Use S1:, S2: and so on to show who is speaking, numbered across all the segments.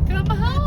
S1: Welcome home.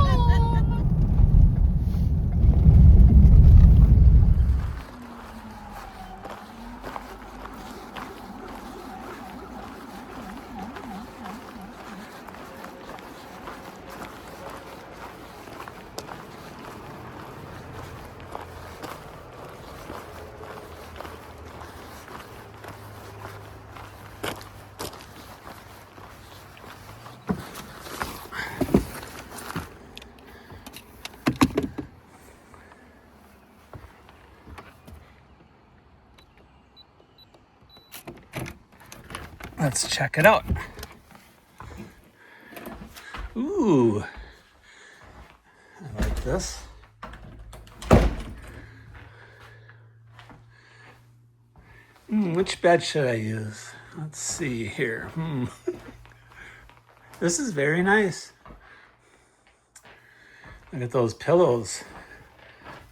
S1: Let's check it out. Ooh, I like this. Which bed should I use? Let's see here. This is very nice. Look at those pillows.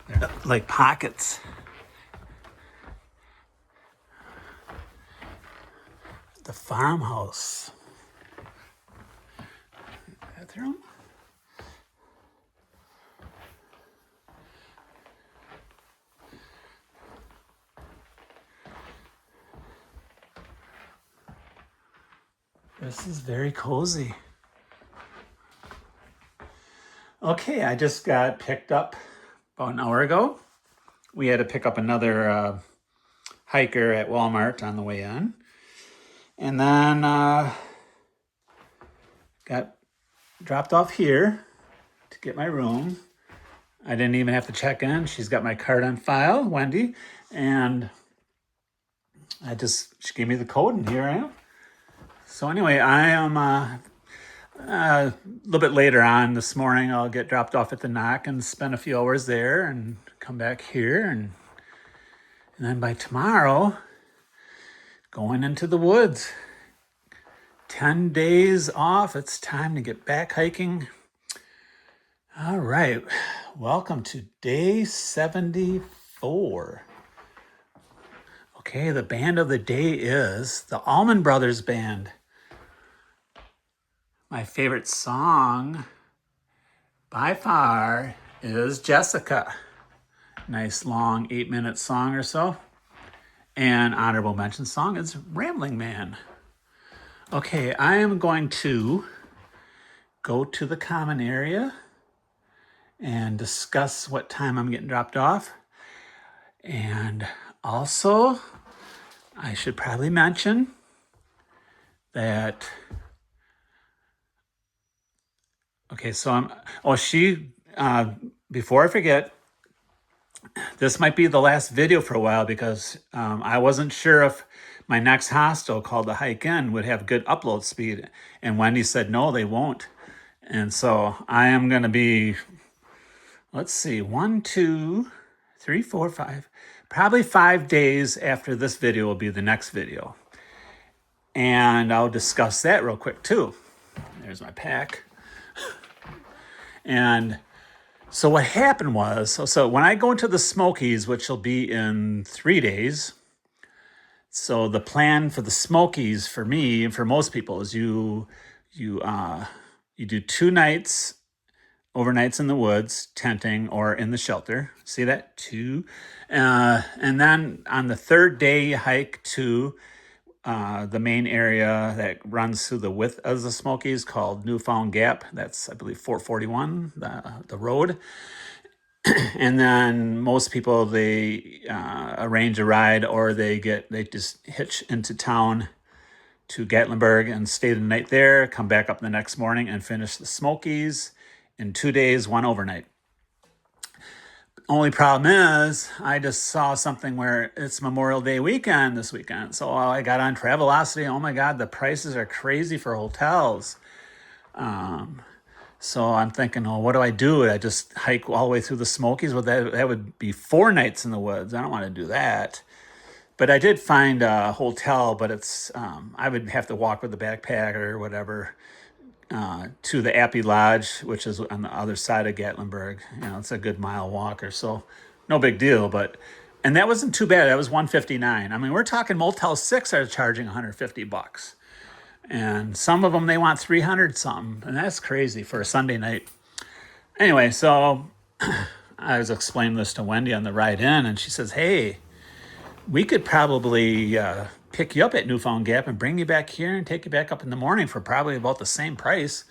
S1: They're like pockets. The farmhouse. Bathroom. This is very cozy. Okay, I just got picked up about an hour ago. We had to pick up another hiker at Walmart on the way in. And then got dropped off here to get my room. I didn't even have to check in. She's got my card on file, Wendy. And she gave me the code and here I am. So anyway, I am a little bit later on this morning, I'll get dropped off at the Knock and spend a few hours there and come back here. And then by tomorrow, going into the woods. 10 days off. It's time to get back hiking. All right. Welcome to day 74. Okay, the band of the day is the Allman Brothers Band. My favorite song by far is Jessica. Nice long 8-minute song or so. And honorable mention song is Rambling Man. Okay, I am going to go to the common area and discuss what time I'm getting dropped off. And also, I should probably mention that, okay, so before I forget, this might be the last video for a while because I wasn't sure if my next hostel called the Hike In would have good upload speed. And Wendy said, no, they won't. And so I am going to be, let's see, 1, 2, 3, 4, 5, probably 5 days after this video will be the next video. And I'll discuss that real quick too. There's my pack. And so what happened was, so when I go into the Smokies, which will be in 3 days, so the plan for the Smokies for me and for most people is you do 2 nights, overnights in the woods, tenting or in the shelter. See that? 2. And then on the 3rd day, you hike to the main area that runs through the width of the Smokies called Newfound Gap. That's, I believe, 441, the road. And then most people, they arrange a ride or they just hitch into town to Gatlinburg and stay the night there, come back up the next morning and finish the Smokies in 2 days, 1 overnight. Only problem is, I just saw something where it's Memorial Day weekend this weekend. So I got on Travelocity. Oh my God, the prices are crazy for hotels. So I'm thinking, oh, what do I do? Would I just hike all the way through the Smokies? Well, that would be 4 nights in the woods. I don't want to do that. But I did find a hotel, but it's I would have to walk with a backpack or whatever to the Appy Lodge, which is on the other side of Gatlinburg. It's a good mile walk or so. No big deal, and that wasn't too bad. That was $159. I mean, we're talking Motel 6 are charging $150. And some of them, they want 300 something. And that's crazy for a Sunday night. Anyway, so I was explaining this to Wendy on the ride in, and she says, hey, we could probably pick you up at Newfound Gap and bring you back here and take you back up in the morning for probably about the same price.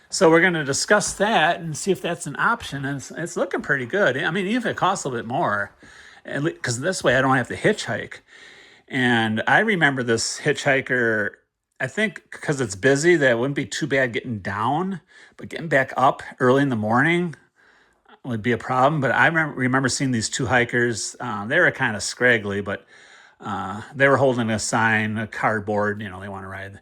S1: So we're going to discuss that and see if that's an option. And it's looking pretty good. I mean, even if it costs a little bit more, because this way I don't have to hitchhike. And I remember this hitchhiker, I think because it's busy, that it wouldn't be too bad getting down, but getting back up early in the morning would be a problem. But I remember seeing these two hikers. They were kind of scraggly, but they were holding a sign, a cardboard, they want to ride.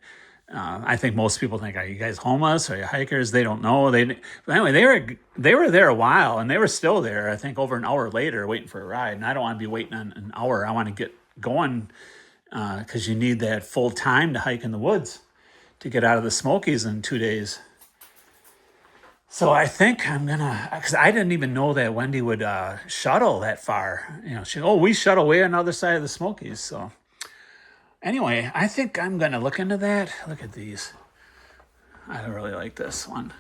S1: I think most people think, are you guys homeless? Are you hikers? They don't know. But anyway, they were there a while, and they were still there, I think, over an hour later waiting for a ride. And I don't want to be waiting on an hour. I want to get going because you need that full time to hike in the woods to get out of the Smokies in 2 days. So I think I'm gonna, because I didn't even know that Wendy would shuttle that far. We shuttle way on the other side of the Smokies. So anyway, I think I'm gonna look into that. Look at these. I really like this one.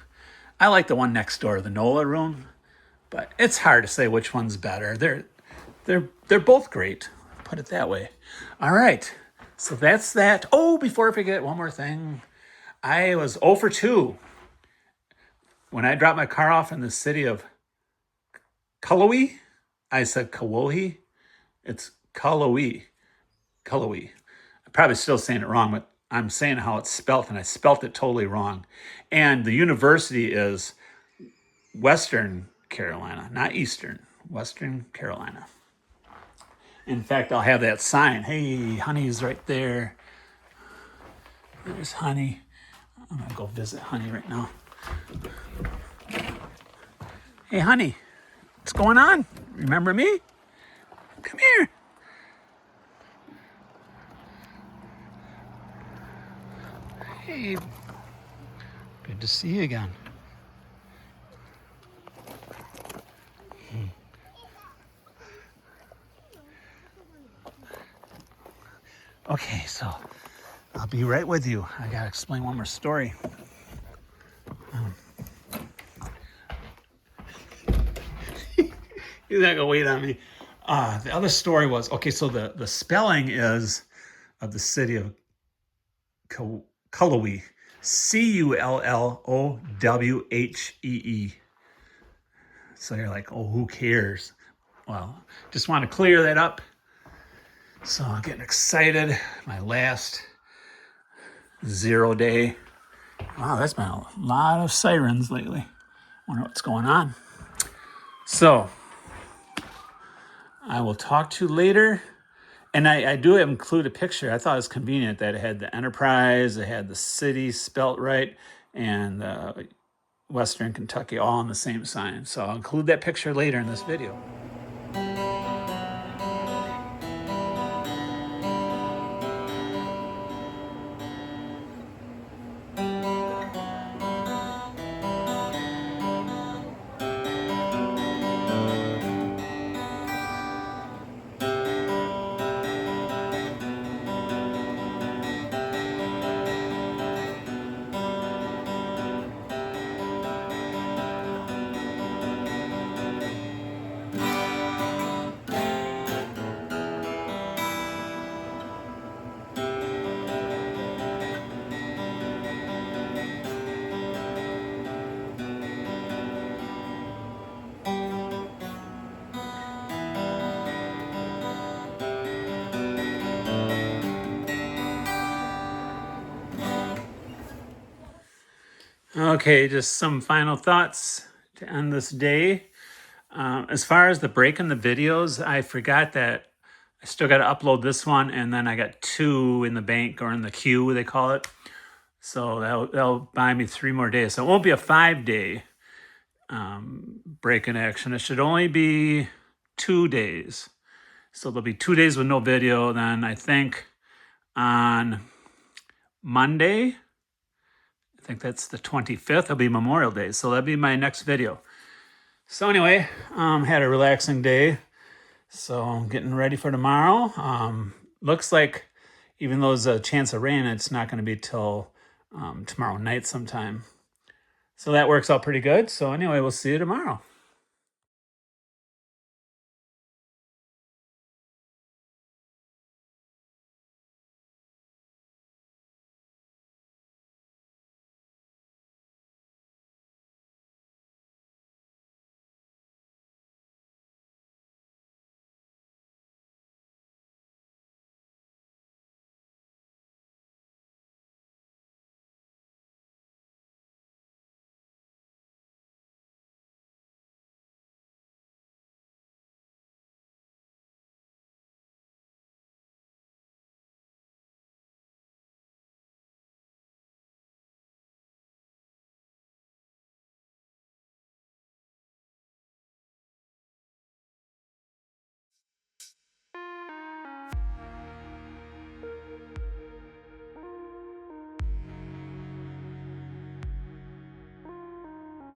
S1: I like the one next door, the NOLA room, but it's hard to say which one's better. They're both great. Put it that way. All right. So that's that. Oh, before I forget, one more thing. I was 0 for 2. When I dropped my car off in the city of Cullowhee, I said Kawohe. It's Cullowhee. I'm probably still saying it wrong, but I'm saying how it's spelt, and I spelt it totally wrong. And the university is Western Carolina, not Eastern. Western Carolina. In fact, I'll have that sign. Hey, Honey's right there. There's Honey. I'm going to go visit Honey right now. Hey, Honey. What's going on? Remember me? Come here. Hey. Good to see you again. Okay, so I'll be right with you. I gotta explain one more story. He's not gonna wait on me. The other story was, okay, so the spelling is of the city of Cullowhee. Cullowhee. So you're like, oh, who cares? Well, just want to clear that up. So I'm getting excited. My last 0 day. Wow, that's been a lot of sirens lately. Wonder what's going on. So I will talk to you later. And I do include a picture. I thought it was convenient that it had the Enterprise, it had the city spelt right, and Western Kentucky all on the same sign. So I'll include that picture later in this video. Okay, just some final thoughts to end this day. As far as the break in the videos, I forgot that I still got to upload this one, and then I got 2 in the bank, or in the queue, they call it. So that'll buy me 3 more days. So it won't be a 5-day break in action. It should only be 2 days. So there'll be 2 days with no video. Then I think on Monday, I think that's the 25th, will be Memorial Day. So that'll be my next video. So anyway, had a relaxing day. So I'm getting ready for tomorrow. Looks like, even though there's a chance of rain, it's not going to be till tomorrow night sometime. So that works out pretty good. So anyway, we'll see you tomorrow.